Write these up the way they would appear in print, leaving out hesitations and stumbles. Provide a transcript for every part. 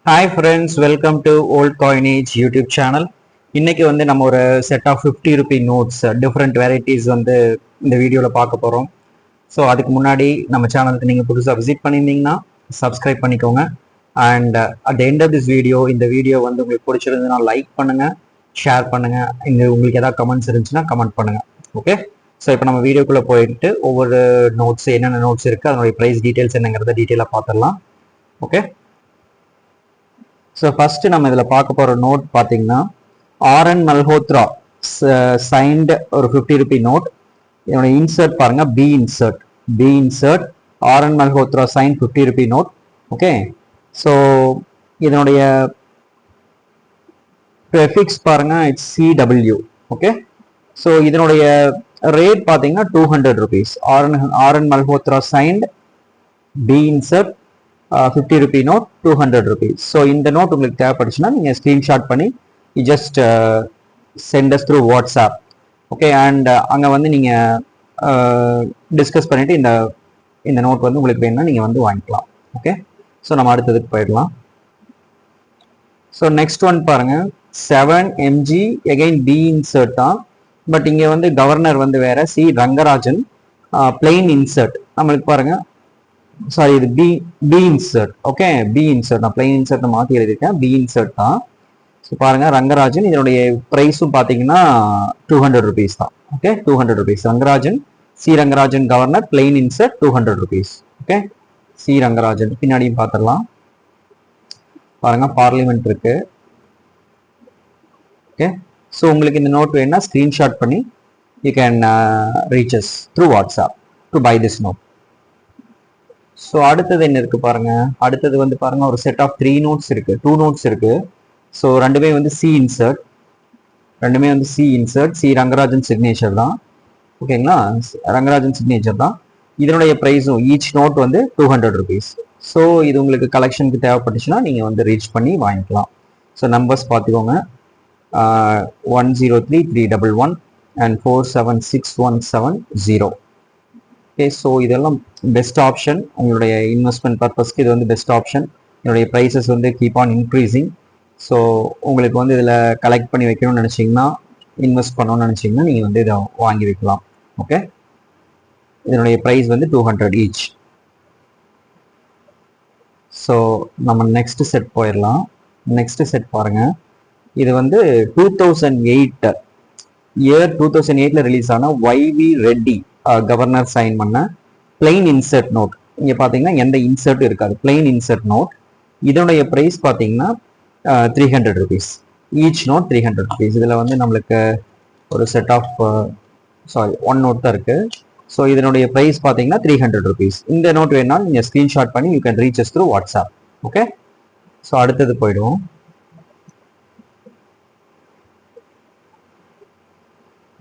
Hi friends, welcome to old coinage YouTube channel. இன்னைக்கு வந்து நம்ம ஒரு set of 50 rupee notes different varieties வந்து இந்த வீடியோவில் பார்க்க போகிறோம். ஸோ அதுக்கு முன்னாடி நம்ம சேனலுக்கு நீங்கள் புதுசாக விசிட் பண்ணியிருந்தீங்கன்னா சப்ஸ்கிரைப் பண்ணிக்கோங்க. And at the end of this video, இந்த வீடியோ வந்து உங்களுக்கு பிடிச்சிருந்ததுன்னா லைக் பண்ணுங்கள், ஷேர் பண்ணுங்கள். இங்கே உங்களுக்கு ஏதாவது கமெண்ட்ஸ் இருந்துச்சுன்னா கமெண்ட் பண்ணுங்கள். ஓகே, ஸோ இப்போ நம்ம வீடியோக்குள்ளே போயிட்டு ஒவ்வொரு நோட்ஸ் என்னென்ன நோட்ஸ் இருக்குது, அதனுடைய ப்ரைஸ் டீட்டெயில்ஸ் என்னங்கிறத டீட்டெயிலாக பார்த்துடலாம். ஓகே, ஸோ ஃபர்ஸ்ட் நம்ம இதில் பார்க்க போகிற நோட் பார்த்தீங்கன்னா ஆர்என் மல்ஹோத்ரா சைன்டு ஒரு 50 ரூபி நோட். என்னோட இன்சர்ட் பாருங்க, B insert RN Malhotra sign 50 rupee note. Okay, so இதனுடைய ப்ரெஃபிக்ஸ் பாருங்க, இட்ஸ் சிடபிள்யூ. ஓகே, ஸோ இதனுடைய ரேட் பார்த்தீங்கன்னா 200 rupees. RN Malhotra signed B insert 50 rupee note 200 rupees. So இந்த நோட் உங்களுக்கு தேவைப்படுச்சுன்னா நீங்கள் ஸ்க்ரீன்ஷாட் பண்ணி just send us through WhatsApp. Okay, and அங்கே வந்து நீங்கள் டிஸ்கஸ் பண்ணிவிட்டு இந்த நோட் வந்து உங்களுக்கு வேணும்னா நீங்கள் வந்து வாங்கிக்கலாம். ஓகே, ஸோ நம்ம அடுத்ததுக்கு போயிடலாம். ஸோ நெக்ஸ்ட் ஒன் பாருங்கள், 7 mg எகைன் பி இன்சர்ட் தான். பட் இங்கே வந்து கவர்னர் வந்து வேற, சி ரங்கராஜன் பிளெயின் இன்சர்ட். நம்மளுக்கு பாருங்கள், சாரி இது B insert. Okay, B insert, நான் பிளைன் இன்சர்ட் மாற்றி எழுதியிருக்கேன், பி இன்சர்ட் தான். ஸோ பாருங்க, ரங்கராஜன் இதனுடைய ப்ரைஸும் பார்த்தீங்கன்னா 200 ருபீஸ் தான். Okay, 200 rupees. Rangarajan, C Rangarajan governor plain insert 200 rupees. Okay, C Rangarajan. பின்னாடியும் பார்த்துடலாம் பாருங்க, பார்லிமெண்ட் இருக்கு. ஓகே, ஸோ உங்களுக்கு இந்த நோட் வேணும்னா ஸ்க்ரீன்ஷாட் பண்ணி you can reach us through WhatsApp to buy this note. So அடுத்தது என்ன இருக்கு பாருங்க, அடுத்தது வந்து பாருங்க ஒரு செட் ஆஃப் 3 நோட்ஸ் இருக்கு, 2 நோட்ஸ் இருக்கு. ஸோ ரெண்டுமே வந்து C insert, C Rangarajan signature தான். ஓகேங்களா, ரங்கராஜன் சிக்னேச்சர் தான். இதனுடைய ப்ரைஸும் ஈச் நோட் வந்து 200 ருபீஸ். ஸோ இது உங்களுக்கு கலெக்ஷனுக்கு தேவைப்பட்டுச்சுன்னா நீங்கள் வந்து ரீச் பண்ணி வாங்கிக்கலாம். ஸோ நம்பர்ஸ் பார்த்துக்கோங்க, 103,311 அண்ட் 476,170. ஓகே, ஸோ இதெல்லாம் பெஸ்ட் ஆப்ஷன் உங்களுடைய இன்வெஸ்ட்மெண்ட் பர்பஸ்க்கு. இது வந்து பெஸ்ட் ஆப்ஷன். என்னுடைய ப்ரைஸஸ் வந்து கீப் ஆன் இன்க்ரீஸிங். ஸோ உங்களுக்கு வந்து இதில் கலெக்ட் பண்ணி வைக்கணும்னு நினச்சிங்கன்னா, இன்வெஸ்ட் பண்ணணும்னு நினச்சிங்கன்னா நீங்கள் வந்து இதை வாங்கி வைக்கலாம். ஓகே, இதனுடைய ப்ரைஸ் வந்து 200 ஈச். ஸோ நம்ம நெக்ஸ்ட் செட் போயிடலாம். நெக்ஸ்ட் செட் பாருங்கள், இது வந்து 2008 இயர் 2008 ரிலீஸ் ஆன YV ரெட்டி கவர்னர் சைன் பண்ண பிளைன் இன்சர்ட் நோட். இங்கே பார்த்தீங்கன்னா எந்த இன்சர்ட்டும் இருக்காது, பிளைன் இன்சர்ட் நோட். இதனுடைய ப்ரைஸ் பார்த்தீங்கன்னா 300 ருபீஸ் ஈச் நோட், 300 ருபீஸ். இதில் வந்து நம்மளுக்கு ஒரு செட் ஆஃப் ஒன் நோட் தான் இருக்குது. ஸோ இதனுடைய ப்ரைஸ் பார்த்தீங்கன்னா 300 ருபீஸ். இந்த நோட் வேணாலும் நீங்கள் ஸ்க்ரீன்ஷாட் பண்ணி you can reach us through WhatsApp. Okay, so அடுத்தது போயிடுவோம்.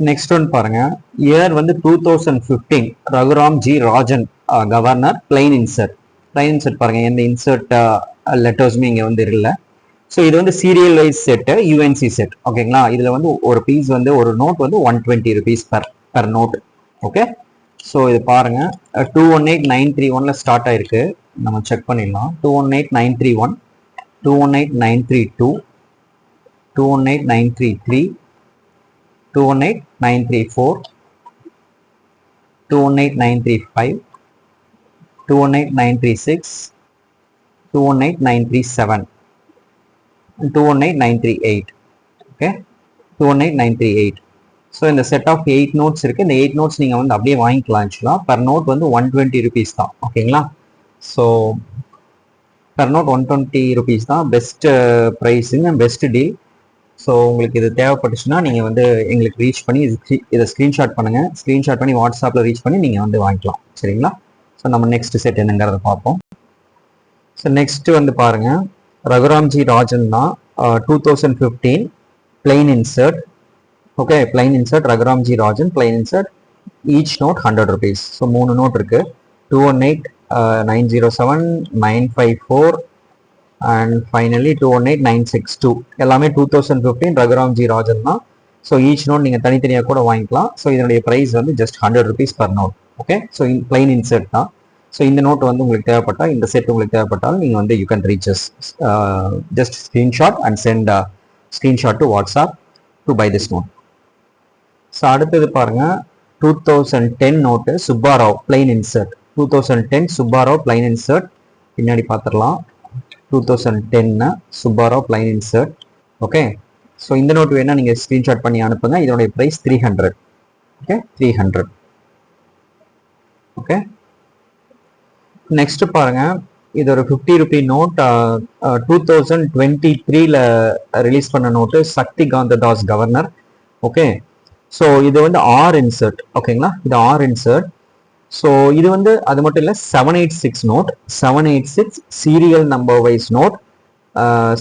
நெக்ஸ்ட் ஒன் பாருங்க, இயர் வந்து 2015 Raghuram G Rajan governor plain insert. Plain insert பாருங்க, எந்த இன்சர்ட் லெட்டர்ஸுமே இங்கே வந்து இல்லை. ஸோ இது வந்து serial wise set, UNC set. ஓகேங்களா, இதில் வந்து ஒரு பீஸ் வந்து ஒரு நோட் வந்து 120 rupees per note. Okay, so இது பாருங்க, 218931 ஸ்டார்ட் ஆயிருக்கு. நம்ம செக் பண்ணிடலாம். 218931, 218932, 218933, 218934, 218935, 218936, 218937, 218938. ஓகே, 218938. ஸோ இந்த செட் ஆஃப் 8 நோட்ஸ் இருக்குது. இந்த 8 நோட்ஸ் நீங்கள் வந்து அப்படியே வாங்கிக்கலாம். ஆக்சுவலாக பர் நோட் வந்து 120 ருபீஸ் தான். ஓகேங்களா, ஸோ பர் நோட் 120 ருபீஸ் தான். பெஸ்ட் ப்ரைஸுங்க, பெஸ்ட் டீல். ஸோ உங்களுக்கு இது தேவைப்பட்டுச்சுன்னா நீங்கள் வந்து எங்களுக்கு ரீச் பண்ணி இதை ஸ்க்ரீன்ஷாட் பண்ணுங்கள். ஸ்க்ரீன்ஷாட் பண்ணி வாட்ஸ்அப்பில் ரீச் பண்ணி நீங்கள் வந்து வாங்கிக்கலாம். சரிங்களா, ஸோ நம்ம நெக்ஸ்ட் செட் என்னங்கிறத பார்ப்போம். ஸோ நெக்ஸ்ட் வந்து பாருங்கள், ரகுராம்ஜி ராஜன் தான், 2015 plain insert. Okay, plain insert Raghuramji Rajan plain insert. Each note 100 rupees. So 3 note இருக்குது, 218907, 954 அண்ட் ஃபைனலி 218962. எல்லாமே 2015 ரகுராம்ஜி ராஜன் தான். ஸோ ஈச் நோட் நீங்கள் தனித்தனியாக கூட வாங்கிக்கலாம். ஸோ இதனுடைய ப்ரைஸ் வந்து just 100 rupees per note. Okay, so plain insert தான். ஸோ இந்த நோட் வந்து உங்களுக்கு தேவைப்பட்டால், இந்த செட் உங்களுக்கு தேவைப்பட்டால் நீங்கள் வந்து you can reach us, just screenshot and send screenshot to WhatsApp to buy this note. So அடுத்தது பாருங்க, 2010 note Subbarao plain insert. 2010 Subbarao plain insert பின்னாடி பார்த்துடலாம். 2010 Subbarao plain insert. Okay, so இந்த நோட் வேணா நீங்கள் ஸ்க்ரீன்ஷாட் பண்ணி அனுப்புங்க. இதனுடைய ப்ரைஸ் 300. ஓகே, 300. ஓகே, நெக்ஸ்ட் பாருங்க, இது ஒரு 50 ரூபி நோட். 2023ல ரிலீஸ் பண்ண நோட்டு, சக்தி காந்த தாஸ் கவர்னர். ஓகே, ஸோ இது வந்து ஆர் இன்சர்ட். ஓகேங்களா, இது ஆர் இன்சர்ட். ஸோ இது வந்து அது மட்டும் இல்லை, 786 note, 786 serial number wise note,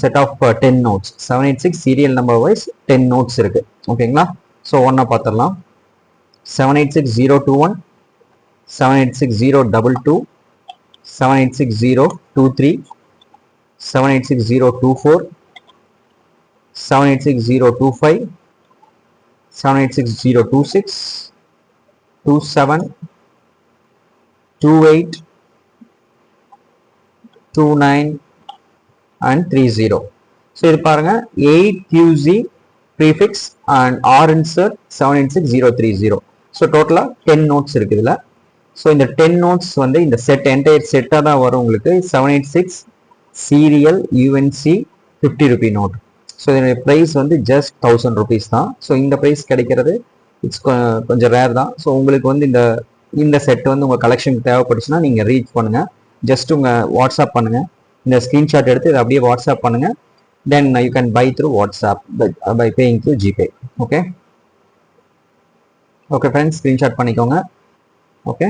set of 10 notes. 786 serial number wise 10 notes இருக்கு. ஓகேங்களா, ஸோ ஒன்றா பார்த்துடலாம். 786021, 786022, 786023, 786024, 786025, 786026, 27, 28, 29 and 30. ஸோ இது பாருங்க, 8QZ prefix and R insert 786030. So டோட்டலாக 10 நோட்ஸ் இருக்கு இதில். ஸோ இந்த 10 நோட்ஸ் வந்து இந்த செட் என்டையர் செட்டாக தான் வரும் உங்களுக்கு. 786 serial UNC 50 rupee note. So இதனுடைய ப்ரைஸ் வந்து ஜஸ்ட் 1000 ருபீஸ் தான். ஸோ இந்த ப்ரைஸ் கிடைக்கிறது இட்ஸ் கொஞ்சம் ரேர் தான். ஸோ உங்களுக்கு வந்து இந்த செட் வந்து உங்கள் கலெக்ஷனுக்கு தேவைப்பட்டுச்சுன்னா நீங்கள் ரீச் பண்ணுங்கள். ஜஸ்ட் உங்கள் வாட்ஸ்அப் பண்ணுங்கள், இந்த ஸ்க்ரீன்ஷாட் எடுத்து இதை அப்படியே வாட்ஸ்அப் பண்ணுங்கள். Then you can buy through WhatsApp by paying through GPay. Okay, okay friends, screenshot பண்ணிக்கோங்க. ஓகே,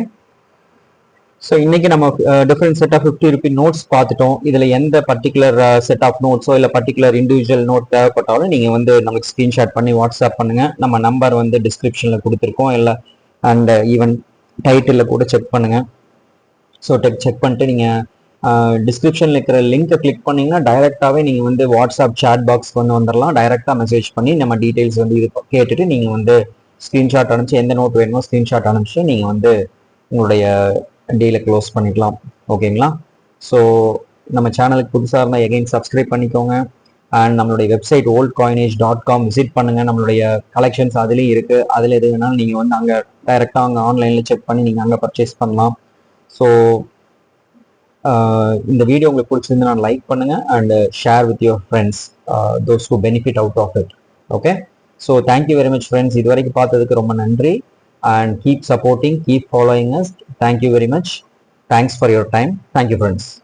ஸோ இன்னைக்கு நம்ம different set of 50 rupee notes பார்த்துட்டோம். இதில் எந்த பர்டிகுலர் செட் ஆஃப் நோட்ஸோ இல்லை பர்டிகுலர் இண்டிவிஜுவல் நோட் தேவைப்பட்டாலும் நீங்கள் வந்து நமக்கு ஸ்க்ரீன்ஷாட் பண்ணி வாட்ஸ்அப் பண்ணுங்கள். நம்ம நம்பர் வந்து டிஸ்கிரிப்ஷனில் கொடுத்துருக்கோம், இல்லை அண்ட் ஈவன் டைட்டிலில் கூட செக் பண்ணுங்கள். ஸோ செக் பண்ணிட்டு நீங்கள் டிஸ்கிரிப்ஷனில் இருக்கிற லிங்க்கை கிளிக் பண்ணிங்கன்னா டைரெக்டாகவே நீங்கள் வந்து வாட்ஸ்அப் சாட் பாக்ஸ் கொண்டு வந்துடலாம். டைரெக்டாக மெசேஜ் பண்ணி நம்ம டீட்டெயில்ஸ் வந்து இது கேட்டுட்டு நீங்கள் வந்து ஸ்க்ரீன்ஷாட் அனுப்பிச்சு, எந்த நோட் வேணுமோ ஸ்க்ரீன்ஷாட் அனுப்பிச்சு நீங்கள் வந்து உங்களுடைய டீலை க்ளோஸ் பண்ணிக்கலாம். ஓகேங்களா, ஸோ நம்ம சேனலுக்கு புதுசாக இருந்தால் எகைன் சப்ஸ்கிரைப் பண்ணிக்கோங்க. அண்ட் நம்மளுடைய வெப்சைட் oldcoinage.com விசிட் பண்ணுங்கள். நம்மளுடைய கலெக்ஷன்ஸ் அதுலேயும் இருக்குது. அதில் எது வேணாலும் நீங்கள் வந்து அங்கே டைரெக்டாக அங்கே ஆன்லைனில் செக் பண்ணி நீங்கள் அங்கே பர்ச்சேஸ் பண்ணலாம். ஸோ இந்த வீடியோ உங்களுக்கு பிடிச்சிருந்து நான் லைக் பண்ணுங்கள் and share with your friends, those who benefit out of it. Okay, so thank you very much friends. இது வரைக்கும் பார்த்ததுக்கு ரொம்ப நன்றி. And keep supporting, keep following us. Thank you very much. Thanks for your time. Thank you, friends.